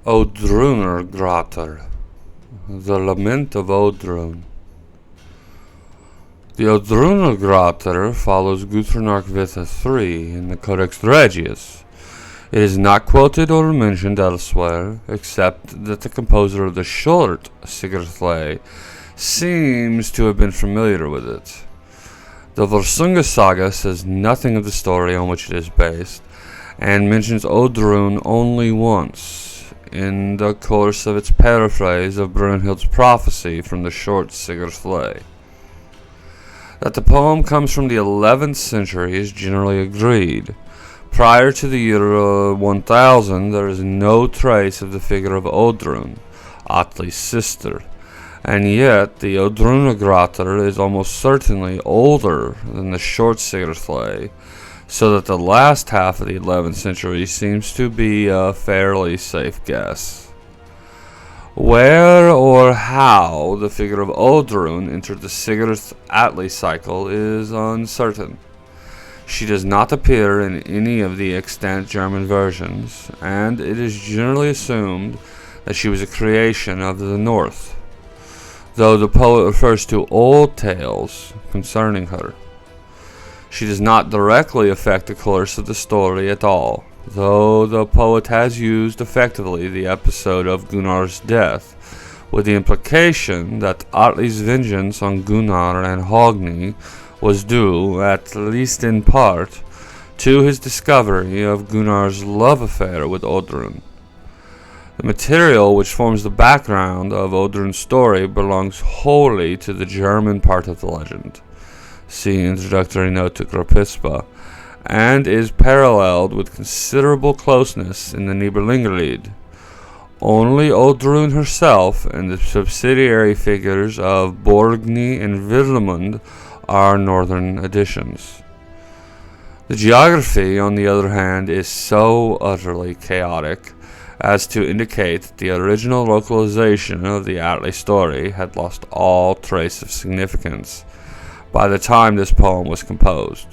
Oddrúnargrátr, the lament of Oddrún. The Oddrúnargrátr follows Oddrúnarkviða 3 in the Codex Regius. It is not quoted or mentioned elsewhere, except that the composer of the short Sigurðlay seems to have been familiar with it. The Volsunga saga says nothing of the story on which it is based, and mentions Oddrún only once, in the course of its paraphrase of Brunhild's prophecy from the short Sigurðlay. That the poem comes from the 11th century is generally agreed. Prior to the year 1000, there is no trace of the figure of Oddrún, Atli's sister, and yet the Oddrúnargrátr is almost certainly older than the short Sigurðlay, so that the last half of the 11th century seems to be a fairly safe guess. Where or how the figure of Oddrún entered the Sigurð-Atli cycle is uncertain. She does not appear in any of the extant German versions, and it is generally assumed that she was a creation of the North, though the poet refers to old tales concerning her. She does not directly affect the course of the story at all, though the poet has used effectively the episode of Gunnar's death, with the implication that Atli's vengeance on Gunnar and Hogni was due, at least in part, to his discovery of Gunnar's love affair with Oddrún. The material which forms the background of Oddrún's story belongs wholly to the German part of the legend. See introductory note to Gropispa, and is paralleled with considerable closeness in the Nibelungenlied. Only Oddrún herself and the subsidiary figures of Borgny and Villemund are northern additions. The geography, on the other hand, is so utterly chaotic as to indicate that the original localization of the Atli story had lost all trace of significance by the time this poem was composed.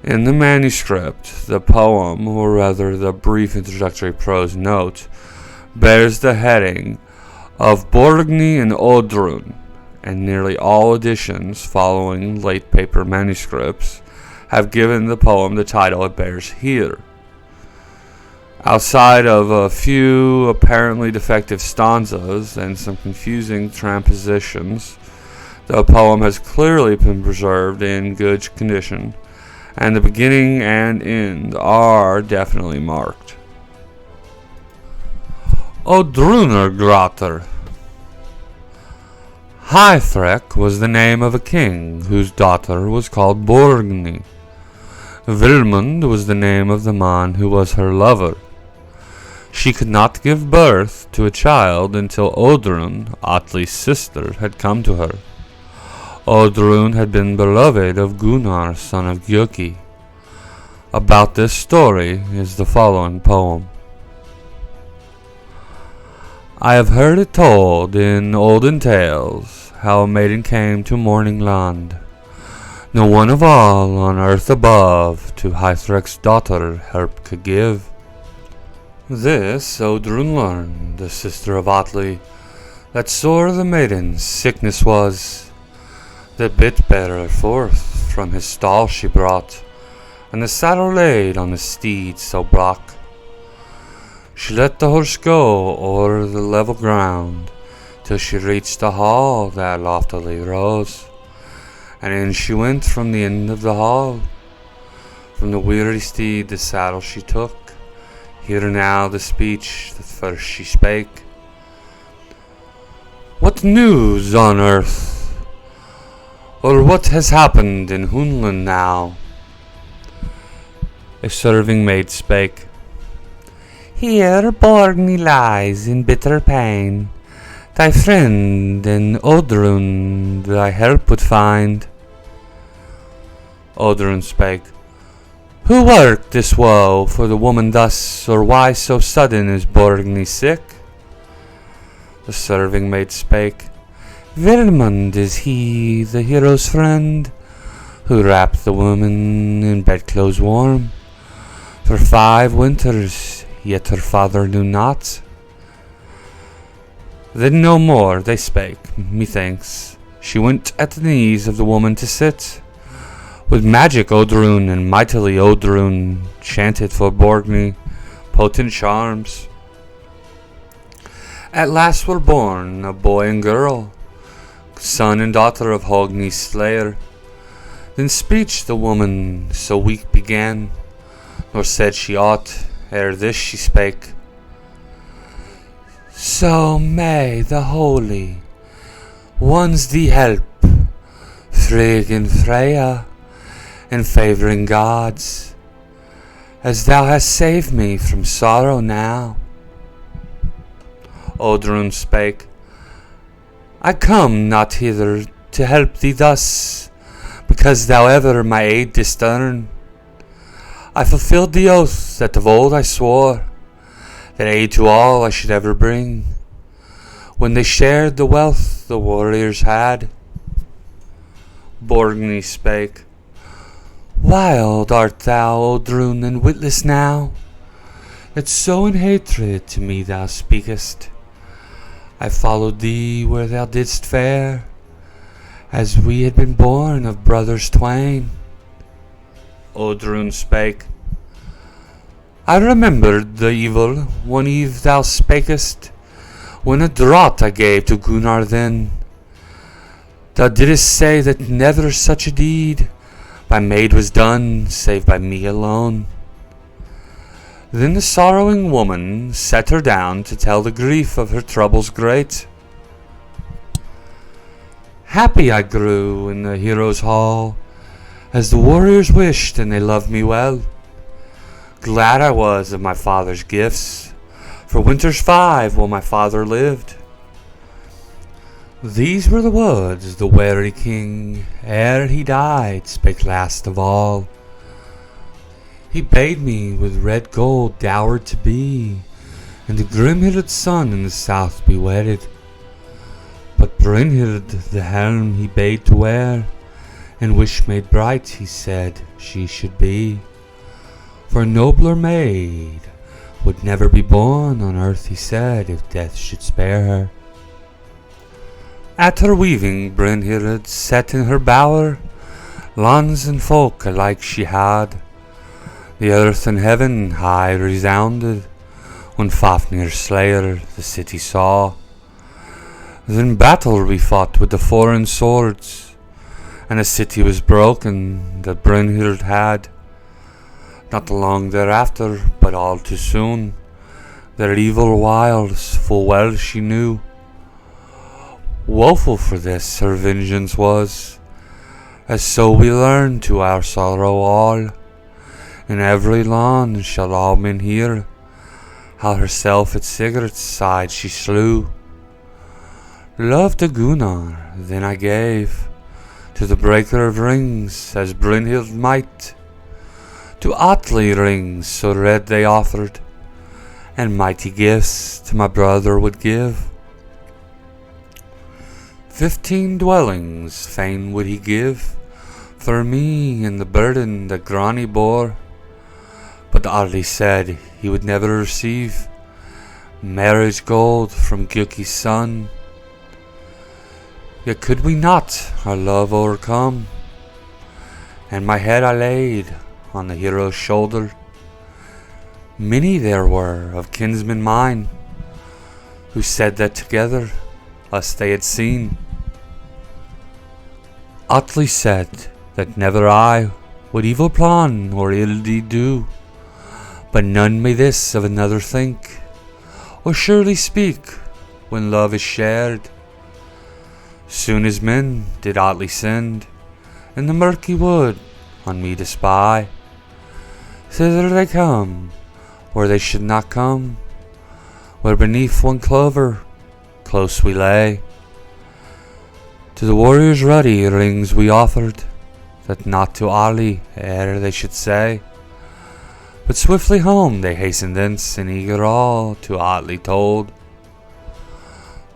In the manuscript, the poem, or rather the brief introductory prose note, bears the heading of Borgny and Oddrún, and nearly all editions following late paper manuscripts have given the poem the title it bears here. Outside of a few apparently defective stanzas and some confusing transpositions, the poem has clearly been preserved in good condition, and the beginning and end are definitely marked. Oddrúnargrátr. Hæþrek was the name of a king whose daughter was called Borgny. Vilmund was the name of the man who was her lover. She could not give birth to a child until Oddrún, Atli's sister, had come to her. Oddrún had been beloved of Gunnar, son of Gjöki. About this story is the following poem. I have heard it told in olden tales how a maiden came to Morning Land. No one of all on earth above to Hæþrek's daughter help could give. This Oddrún learned, the sister of Atli, that sore the maiden's sickness was. The bit bearer forth from his stall she brought, and the saddle laid on the steed so black. She let the horse go o'er the level ground, till she reached the hall that loftily rose, and in she went from the end of the hall. From the weary steed the saddle she took, hear now the speech that first she spake. What news on earth? Or what has happened in Hunland now? A serving maid spake. Here Borgny lies in bitter pain. Thy friend and Oddrún thy help would find. Oddrún spake. Who worked this woe for the woman thus, or why so sudden is Borgny sick? The serving maid spake. Vilmund is he, the hero's friend, who wrapped the woman in bedclothes warm. For 5 winters yet her father knew not. Then no more they spake, methinks. She went at the knees of the woman to sit. With magic Oddrún and mightily Oddrún chanted for Borgny potent charms. At last were born a boy and girl, son and daughter of Hogni's slayer. Then speech the woman so weak began, nor said she aught, ere this she spake. So may the holy ones thee help, Frigg and Freya, and favouring gods, as thou hast saved me from sorrow now. Oddrún spake, I come not hither to help thee thus, because thou ever my aid didst earn. I fulfilled the oath that of old I swore, that aid to all I should ever bring, when they shared the wealth the warriors had. Borgny spake, Wild art thou, Oddrún, and witless now, that so in hatred to me thou speakest. I followed thee where thou didst fare, as we had been born of brothers twain. Oddrún spake, I remembered the evil one eve thou spakest, when a draught I gave to Gunnar then. Thou didst say that never such a deed by maid was done, save by me alone. Then the sorrowing woman set her down to tell the grief of her troubles great. Happy I grew in the heroes' hall, as the warriors wished and they loved me well. Glad I was of my father's gifts, for winters 5 while my father lived. These were the words the wary king, ere he died, spake last of all. He bade me with red gold dowered to be, and the Grimhild's son in the south be wedded. But Brynhild the helm he bade to wear, and wish made bright, he said, she should be. For a nobler maid would never be born on earth, he said, if death should spare her. At her weaving Brynhild sat in her bower, lands and folk alike she had. The earth and heaven high resounded, when Fafnir's slayer the city saw. Then battle we fought with the foreign swords, and a city was broken that Brynhild had. Not long thereafter, but all too soon, their evil wiles full well she knew. Woeful for this her vengeance was, as so we learn to our sorrow all. In every land shall all men hear, how herself at Sigurd's side she slew. Love to Gunnar then I gave, to the breaker of rings, as Brynhild might. To Atli rings so red they offered, and mighty gifts to my brother would give. 15 dwellings fain would he give, for me and the burden that Grani bore. But Atli said he would never receive marriage gold from Gjuki's son. Yet could we not our love overcome, and my head I laid on the hero's shoulder. Many there were of kinsmen mine, who said that together us they had seen. Atli said that never I would evil plan or ill deed do, but none may this of another think, or surely speak when love is shared. Soon as men did Atli send in the murky wood on me to spy. Thither they come, where they should not come, where beneath one clover close we lay. To the warriors ruddy rings we offered, that not to Atli ere they should say. But swiftly home they hastened thence, and eager all to Atli told.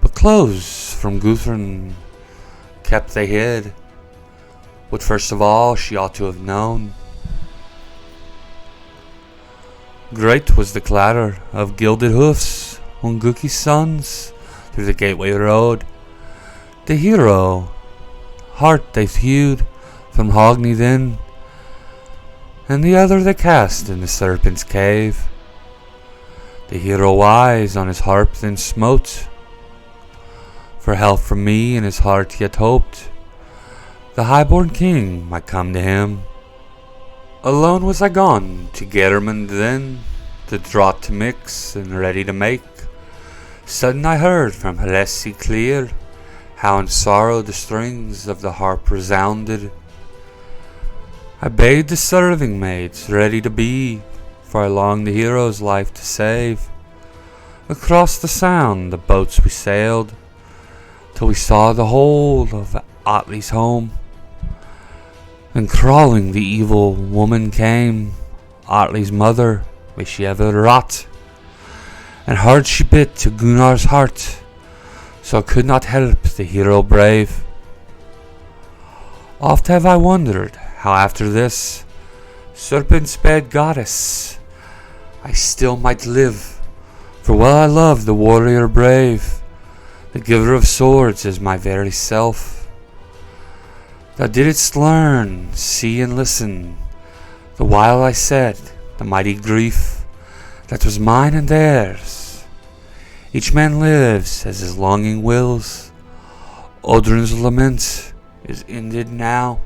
But clothes from Gudrun kept they hid, what first of all she ought to have known. Great was the clatter of gilded hoofs on Gookie sons through the gateway road. The hero heart they hewed from Hogney then, and the other they cast in the serpent's cave. The hero eyes on his harp then smote, for help from me in his heart yet hoped the high-born king might come to him. Alone was I gone to Germond then, the draught to mix and ready to make. Sudden I heard from Hellessie clear how in sorrow the strings of the harp resounded. I bade the serving maids ready to be, for I longed the hero's life to save. Across the sound the boats we sailed, till we saw the whole of Atli's home. And crawling the evil woman came, Atli's mother, may she ever rot. And hard she bit to Gunnar's heart, so I could not help the hero brave. Oft have I wondered how after this serpent-sped goddess I still might live, for well I love the warrior brave, the giver of swords as my very self. Thou didst learn, see and listen, the while I said the mighty grief that was mine and theirs. Each man lives as his longing wills. Oddrún's lament is ended now.